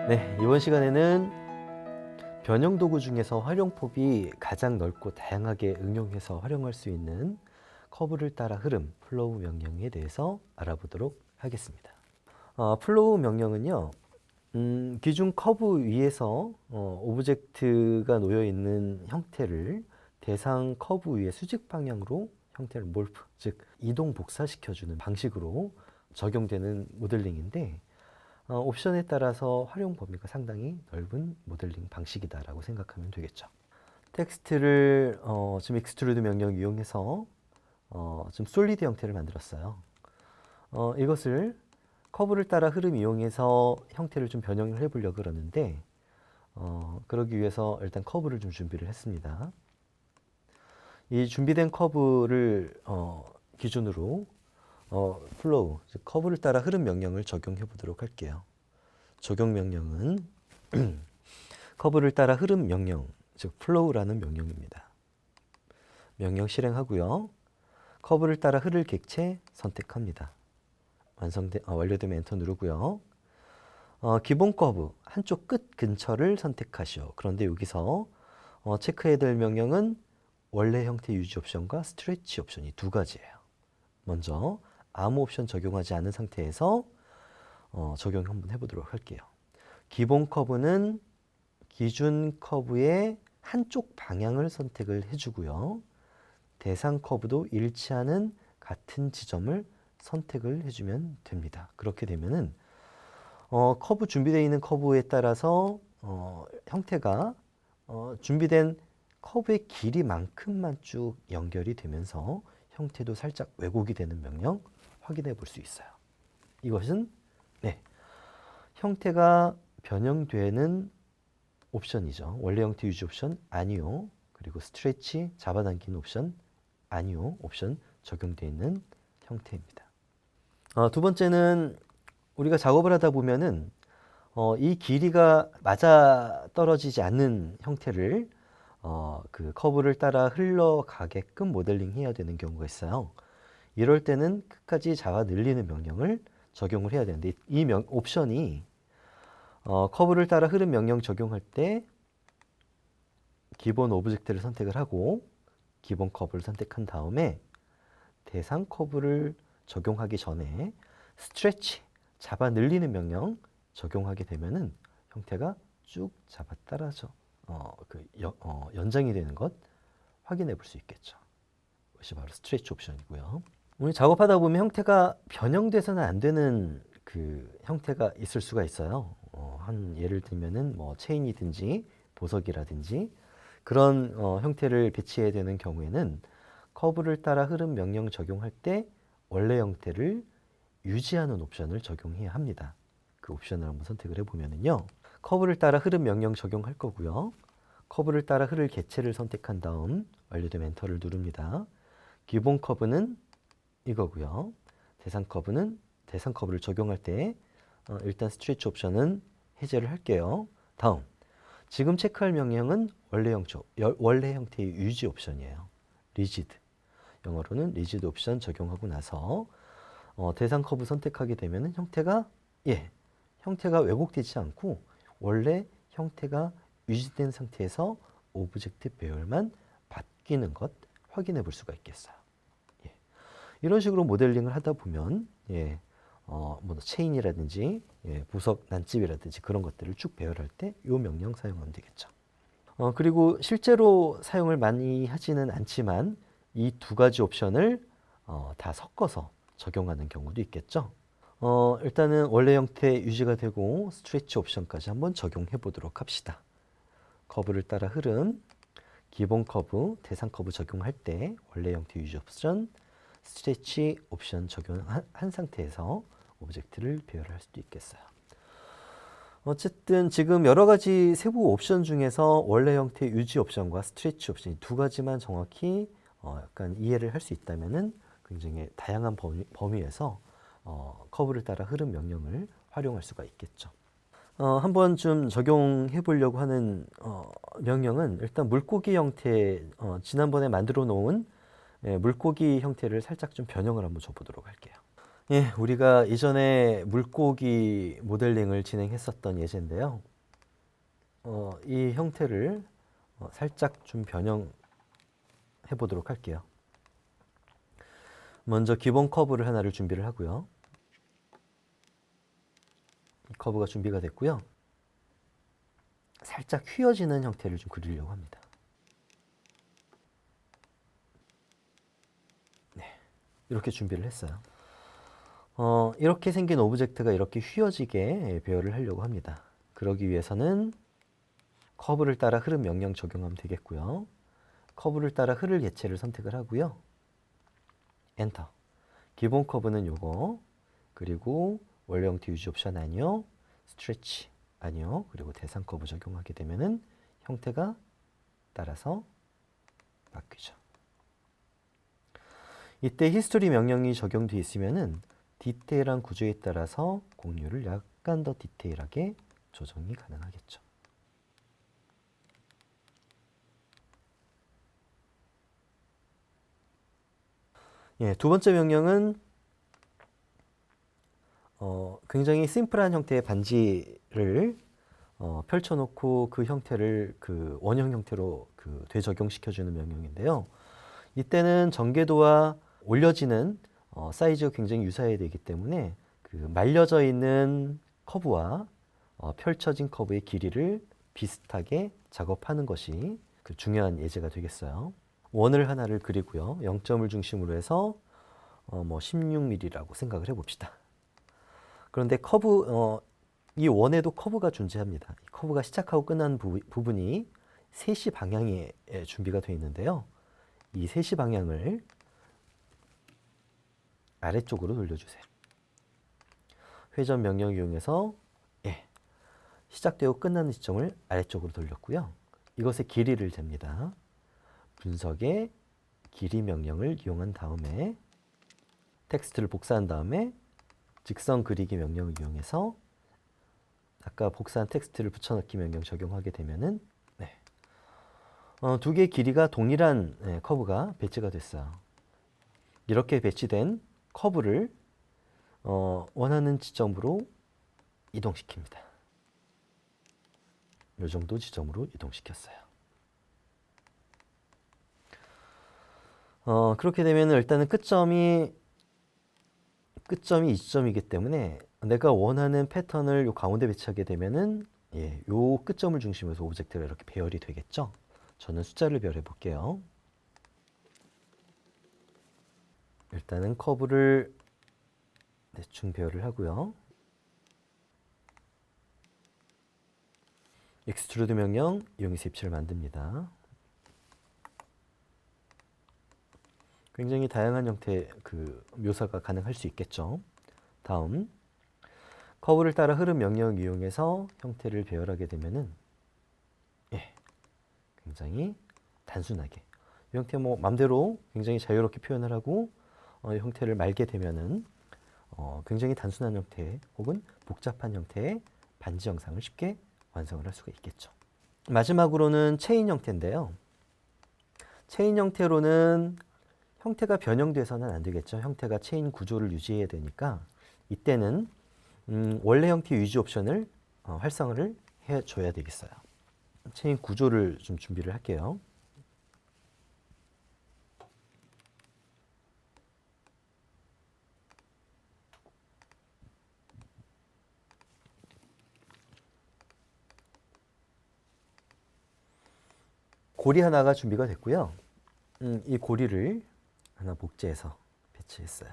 네, 이번 시간에는 변형 도구 중에서 활용폭이 가장 넓고 다양하게 응용해서 활용할 수 있는 커브를 따라 흐름, 플로우 명령에 대해서 알아보도록 하겠습니다. 플로우 명령은요, 기준 커브 위에서 오브젝트가 놓여 있는 형태를 대상 커브 위의 수직 방향으로 형태를 몰프, 즉 이동 복사시켜주는 방식으로 적용되는 모델링인데, 옵션에 따라서 활용 범위가 상당히 넓은 모델링 방식이다라고 생각하면 되겠죠. 텍스트를 지금 익스트루드 명령 이용해서 지금 솔리드 형태를 만들었어요. 이것을 커브를 따라 흐름 이용해서 형태를 좀 변형을 해보려고 그러는데 그러기 위해서 일단 커브를 좀 준비를 했습니다. 이 준비된 커브를 기준으로 플로우, 즉 커브를 따라 흐름 명령을 적용해 보도록 할게요. 적용 명령은 커브를 따라 흐름 명령, 즉 플로우라는 명령입니다. 명령 실행하고요. 커브를 따라 흐를 객체 선택합니다. 완료되면 엔터 누르고요. 기본 커브 한쪽 끝 근처를 선택하시오. 그런데 여기서 체크해야 될 명령은 원래 형태 유지 옵션과 스트레치 옵션이 두 가지예요. 먼저 아무 옵션 적용하지 않은 상태에서 적용 한번 해보도록 할게요. 기본 커브는 기준 커브의 한쪽 방향을 선택을 해주고요. 대상 커브도 일치하는 같은 지점을 선택을 해주면 됩니다. 그렇게 되면은 커브 준비되어 있는 커브에 따라서 형태가 준비된 커브의 길이만큼만 쭉 연결이 되면서 형태도 살짝 왜곡이 되는 명령 확인해 볼 수 있어요. 이것은 형태가 변형되는 옵션이죠. 원래 형태 유지 옵션 아니요. 그리고 스트레치 잡아당기는 옵션 아니요. 옵션 적용되어 있는 형태입니다. 두 번째는 우리가 작업을 하다 보면은 이 길이가 맞아 떨어지지 않는 형태를 그 커브를 따라 흘러가게끔 모델링 해야 되는 경우가 있어요. 이럴 때는 끝까지 잡아 늘리는 명령을 적용을 해야 되는데 이 옵션이 커브를 따라 흐름 명령 적용할 때 기본 오브젝트를 선택을 하고 기본 커브를 선택한 다음에 대상 커브를 적용하기 전에 스트레치, 잡아 늘리는 명령 적용하게 되면은 형태가 쭉 잡아 따라서 연장이 되는 것 확인해 볼 수 있겠죠. 이것이 바로 스트레치 옵션이고요. 우리 작업하다 보면 형태가 변형돼서는 안 되는 그 형태가 있을 수가 있어요. 한 예를 들면은 뭐 체인이든지 보석이라든지 그런 형태를 배치해야 되는 경우에는 커브를 따라 흐름 명령 적용할 때 원래 형태를 유지하는 옵션을 적용해야 합니다. 그 옵션을 한번 선택을 해보면은요. 커브를 따라 흐름 명령 적용할 거고요. 커브를 따라 흐를 개체를 선택한 다음 완료되면 엔터를 누릅니다. 기본 커브는 이거고요. 대상 커브를 적용할 때 일단 스트레치 옵션은 해제를 할게요. 다음 지금 체크할 명령은 원래 형태의 유지 옵션이에요. 리지드 영어로는 리지드 옵션 적용하고 나서 대상 커브 선택하게 되면 형태가 왜곡되지 않고 원래 형태가 유지된 상태에서 오브젝트 배열만 바뀌는 것 확인해 볼 수가 있겠어요. 이런 식으로 모델링을 하다 보면 뭐 체인이라든지 보석 난집이라든지 그런 것들을 쭉 배열할 때 이 명령 사용하면 되겠죠. 그리고 실제로 사용을 많이 하지는 않지만 이 두 가지 옵션을 다 섞어서 적용하는 경우도 있겠죠. 일단은 원래 형태 유지가 되고 스트레치 옵션까지 한번 적용해 보도록 합시다. 커브를 따라 흐름, 기본 커브, 대상 커브 적용할 때 원래 형태 유지 옵션, 스트레치 옵션 적용한 상태에서 오브젝트를 배열할 수도 있겠어요. 어쨌든 지금 여러 가지 세부 옵션 중에서 원래 형태 유지 옵션과 스트레치 옵션이 두 가지만 정확히 약간 이해를 할 수 있다면은 굉장히 다양한 범위에서 커브를 따라 흐름 명령을 활용할 수가 있겠죠. 한번 좀 적용해 보려고 하는 명령은 일단 물고기 형태, 지난번에 만들어 놓은 물고기 형태를 살짝 좀 변형을 한번 줘보도록 할게요. 예, 우리가 이전에 물고기 모델링을 진행했었던 예제인데요. 이 형태를 살짝 좀 변형해 보도록 할게요. 먼저 기본 커브를 하나를 준비를 하고요. 이 커브가 준비가 됐고요. 살짝 휘어지는 형태를 좀 그리려고 합니다. 네, 이렇게 준비를 했어요. 이렇게 생긴 오브젝트가 이렇게 휘어지게 배열을 하려고 합니다. 그러기 위해서는 커브를 따라 흐름 명령 적용하면 되겠고요. 커브를 따라 흐를 예체를 선택을 하고요. 엔터. 기본 커브는 요거, 그리고 원래 형태 유지 옵션 아니요, 스트레치 아니요, 그리고 대상 커브 적용하게 되면은 형태가 따라서 바뀌죠. 이때 히스토리 명령이 적용되어 있으면은 디테일한 구조에 따라서 공유를 약간 더 디테일하게 조정이 가능하겠죠. 예, 두 번째 명령은 굉장히 심플한 형태의 반지를 펼쳐놓고 그 형태를 그 원형 형태로 그 되적용시켜주는 명령인데요. 이때는 전개도와 올려지는 사이즈가 굉장히 유사해야 되기 때문에 그 말려져 있는 커브와 펼쳐진 커브의 길이를 비슷하게 작업하는 것이 그 중요한 예제가 되겠어요. 원을 하나를 그리고요. 0점을 중심으로 해서 뭐 16mm라고 생각을 해봅시다. 그런데 이 원에도 커브가 존재합니다. 이 커브가 시작하고 끝난 부분이 3시 방향에 준비가 되어 있는데요. 이 3시 방향을 아래쪽으로 돌려주세요. 회전 명령 이용해서 시작되고 끝나는 지점을 아래쪽으로 돌렸고요. 이것의 길이를 잽니다. 분석의 길이 명령을 이용한 다음에 텍스트를 복사한 다음에 직선 그리기 명령을 이용해서 아까 복사한 텍스트를 붙여넣기 명령 적용하게 되면은 두 개의 길이가 동일한 커브가 배치가 됐어요. 이렇게 배치된 커브를 원하는 지점으로 이동시킵니다. 이 정도 지점으로 이동시켰어요. 그렇게 되면 일단은 끝점이 이 지점이기 때문에 내가 원하는 패턴을 요 가운데 배치하게 되면은 요 끝점을 중심으로 해서 오브젝트가 이렇게 배열이 되겠죠. 저는 숫자를 배열해 볼게요. 일단은 커브를 대충 배열을 하고요. 익스트루드 명령 이용해서 입체를 만듭니다. 굉장히 다양한 형태의 그 묘사가 가능할 수 있겠죠. 다음 커브를 따라 흐름 명령을 이용해서 형태를 배열하게 되면은 굉장히 단순하게 이 형태 뭐 맘대로 굉장히 자유롭게 표현을 하고 형태를 말게 되면은 굉장히 단순한 형태 혹은 복잡한 형태의 반지 영상을 쉽게 완성을 할 수가 있겠죠. 마지막으로는 체인 형태인데요. 체인 형태로는 형태가 변형돼서는 안 되겠죠. 형태가 체인 구조를 유지해야 되니까 이때는 원래 형태 유지 옵션을 활성화를 해줘야 되겠어요. 체인 구조를 좀 준비를 할게요. 고리 하나가 준비가 됐고요. 이 고리를 하나 복제해서 배치했어요.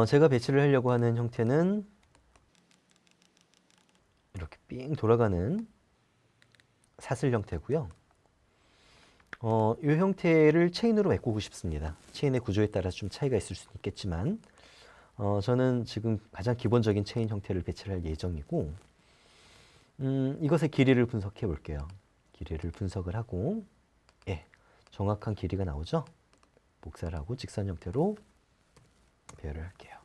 제가 배치를 하려고 하는 형태는 이렇게 삥 돌아가는 사슬 형태고요. 이 형태를 체인으로 메꾸고 싶습니다. 체인의 구조에 따라 좀 차이가 있을 수 있겠지만 저는 지금 가장 기본적인 체인 형태를 배치를 할 예정이고 이것의 길이를 분석해 볼게요. 길이를 분석을 하고 정확한 길이가 나오죠? 복사를 하고 직선 형태로 배열을 할게요.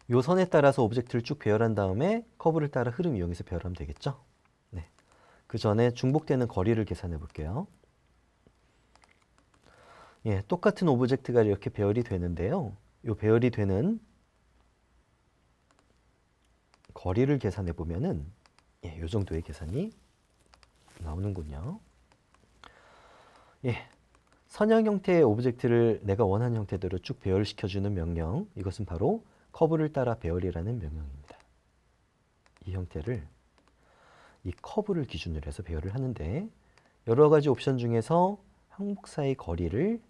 요 선에 따라서 오브젝트를 쭉 배열한 다음에 커브를 따라 흐름 이용해서 배열하면 되겠죠? 그 전에 중복되는 거리를 계산해 볼게요. 예, 똑같은 오브젝트가 이렇게 배열이 되는데요. 이 배열이 되는 거리를 계산해 보면은 예, 이 정도의 계산이 나오는군요. 예, 선형 형태의 오브젝트를 내가 원하는 형태대로 쭉 배열시켜주는 명령, 이것은 바로 커브를 따라 배열이라는 명령입니다. 이 형태를 이 커브를 기준으로 해서 배열을 하는데 여러 가지 옵션 중에서 항목 사이 거리를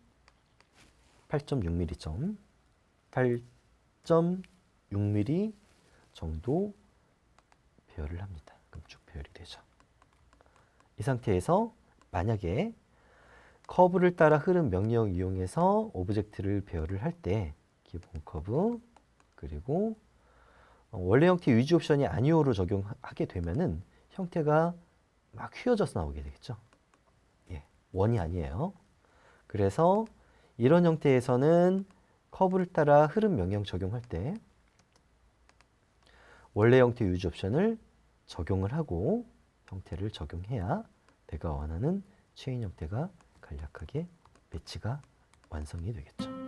8.6mm, 8.6mm 정도 배열을 합니다. 그럼 쭉 배열이 되죠. 이 상태에서 만약에 커브를 따라 흐름 명령 이용해서 오브젝트를 배열을 할 때 기본 커브 그리고 원래 형태 유지 옵션이 아니오로 적용하게 되면은 형태가 막 휘어져서 나오게 되겠죠. 예, 원이 아니에요. 그래서 이런 형태에서는 커브를 따라 흐름 명령 적용할 때 원래 형태 유지 옵션을 적용을 하고 형태를 적용해야 내가 원하는 체인 형태가 간략하게 배치가 완성이 되겠죠.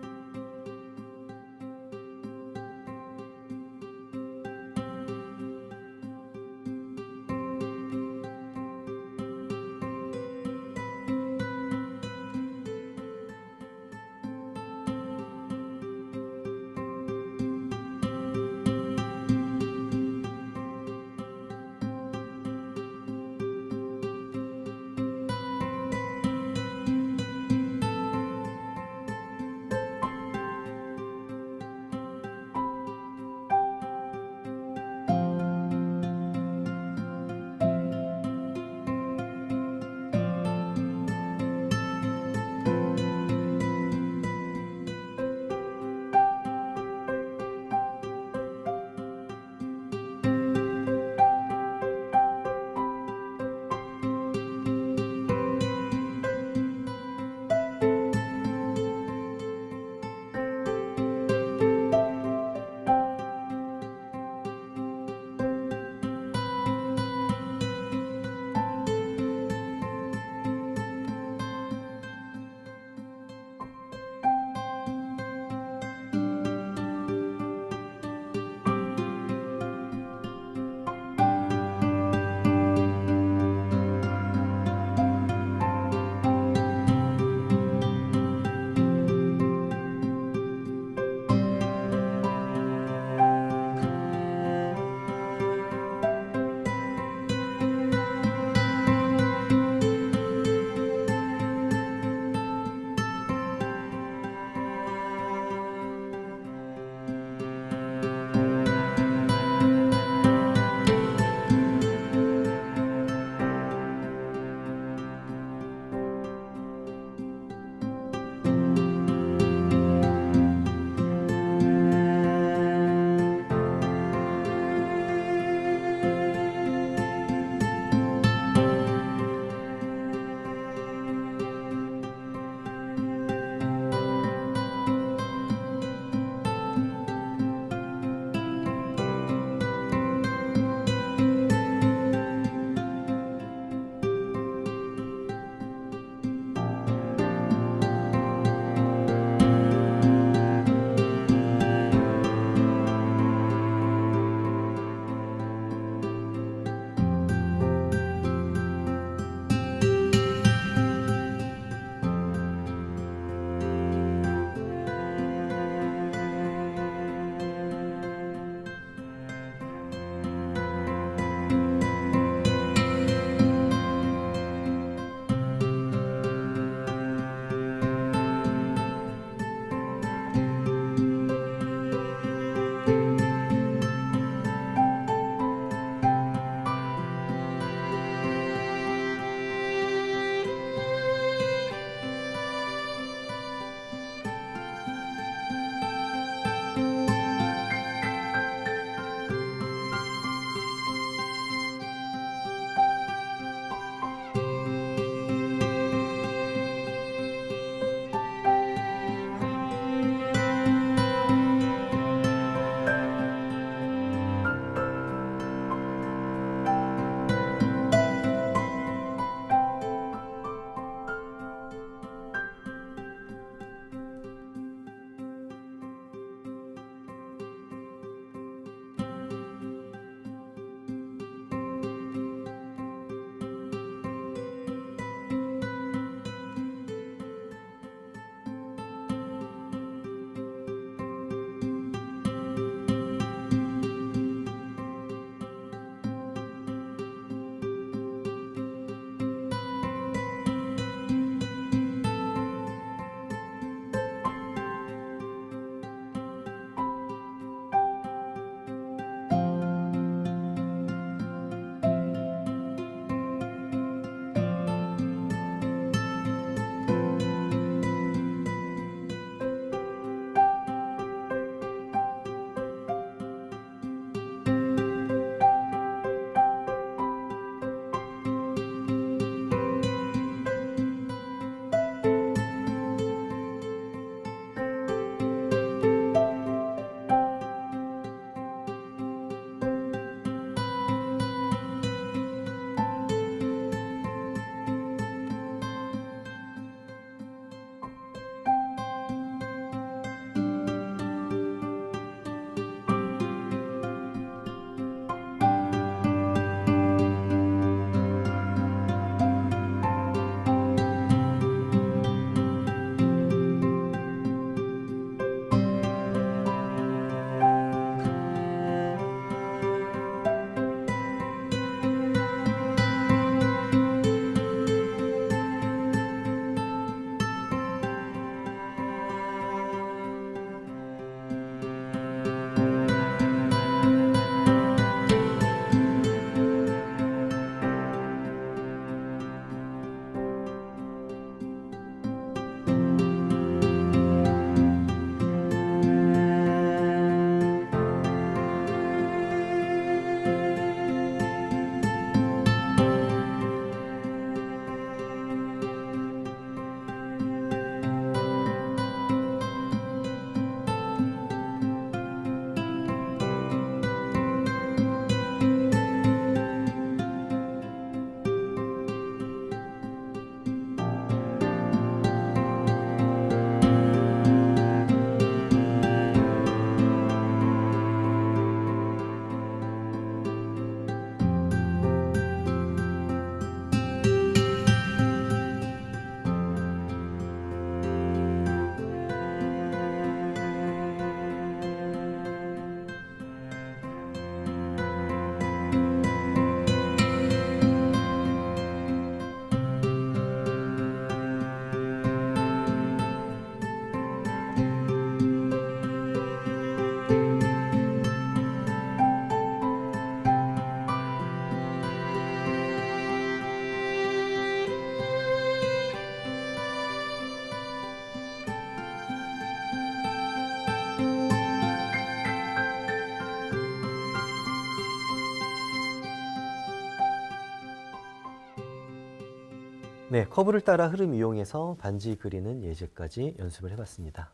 네, 커브를 따라 흐름 이용해서 반지 그리는 예제까지 연습을 해봤습니다.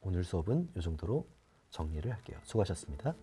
오늘 수업은 이 정도로 정리를 할게요. 수고하셨습니다.